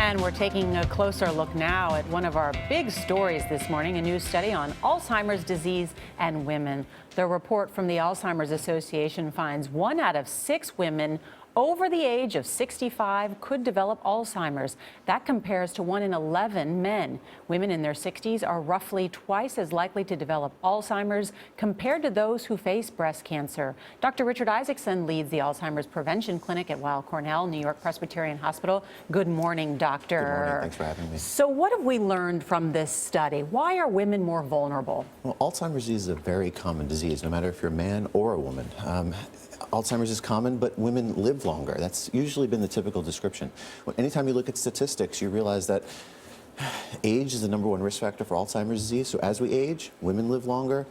And we're taking a closer look now at one of our big stories this morning, a new study on Alzheimer's disease and women. The report from the Alzheimer's Association finds 1 out of 6 women over the age of 65 could develop Alzheimer's. That compares to 1 in 11 men. Women in their 60s are roughly twice as likely to develop Alzheimer's compared to those who face breast cancer. Dr. Richard Isaacson leads the Alzheimer's Prevention Clinic at Weill Cornell, New York Presbyterian Hospital. Good morning, doctor. Good morning. Thanks for having me. So what have we learned from this study? Why are women more vulnerable? Well, Alzheimer's disease is a very common disease, no matter if you're a man or a woman. Alzheimer's is common, but women live longer. That's usually been the typical description. Anytime you look at statistics, you realize that age is the #1 risk factor for Alzheimer's disease. So as we age, women live longer.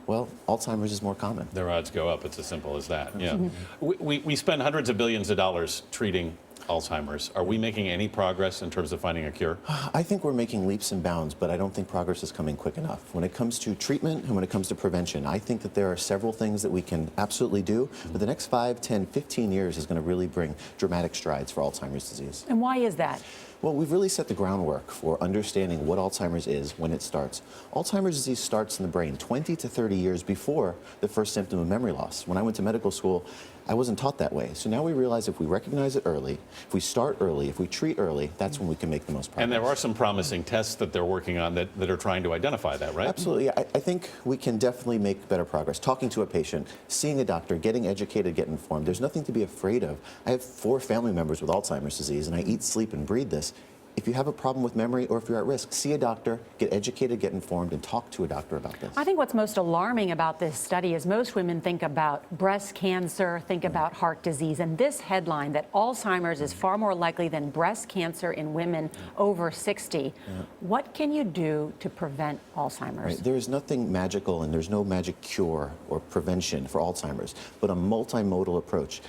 Well, Alzheimer's is more common. Their odds go up. It's as simple as that. Yeah. We spend hundreds of billions of dollars treating Alzheimer's. Are we making any progress in terms of finding a cure? I think we're making leaps and bounds, but I don't think progress is coming quick enough. When it comes to treatment and when it comes to prevention, I think that there are several things that we can absolutely do, but the next 5, 10, 15 years is going to really bring dramatic strides for Alzheimer's disease. And why is that? Well, we've really set the groundwork for understanding what Alzheimer's is when it starts. Alzheimer's disease starts in the brain 20 to 30 years before the first symptom of memory loss. When I went to medical school, I wasn't taught that way. So now we realize if we recognize it early, if we start early, if we treat early, that's when we can make the most progress. And there are some promising tests that they're working on that are trying to identify that, right? Absolutely. I think we can definitely make better progress. Talking to a patient, seeing a doctor, getting educated, getting informed. There's nothing to be afraid of. I have 4 family members with Alzheimer's disease, and I eat, sleep, and breathe this. If you have a problem with memory or if you're at risk, see a doctor, get educated, get informed, and talk to a doctor about this. I think what's most alarming about this study is most women think about breast cancer, think about heart disease, and this headline that Alzheimer's is far more likely than breast cancer in women over 60. What can you do to prevent Alzheimer's? There is nothing magical and there's no magic cure or prevention for Alzheimer's, but a multimodal approach.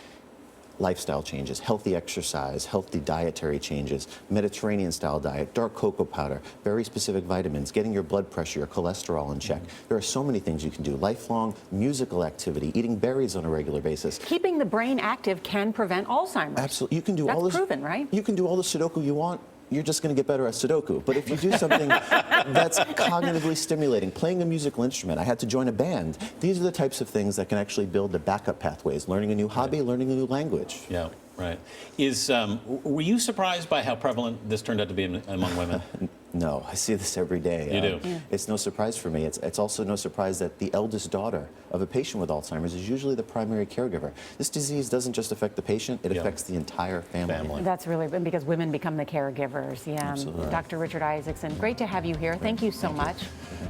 Lifestyle changes, healthy exercise, healthy dietary changes, Mediterranean-style diet, dark cocoa powder, very specific vitamins, getting your blood pressure, your cholesterol in check. There are so many things you can do. Lifelong musical activity, eating berries on a regular basis. Keeping the brain active can prevent Alzheimer's. Absolutely. You can do That's all this. proven, right? You can do all the Sudoku you want. You're just going to get better at Sudoku. But if you do something that's cognitively stimulating, playing a musical instrument, I had to join a band. These are the types of things that can actually build the backup pathways, learning a new hobby, learning a new language. Yeah, right. Were you surprised by how prevalent this turned out to be among women? No, I see this every day. You do? Yeah. It's no surprise for me. It's also no surprise that the eldest daughter of a patient with Alzheimer's is usually the primary caregiver. This disease doesn't just affect the patient, it affects the entire family. That's really because women become the caregivers. Yeah. Absolutely. Dr. Richard Isaacson, great to have you here. Thank you so much.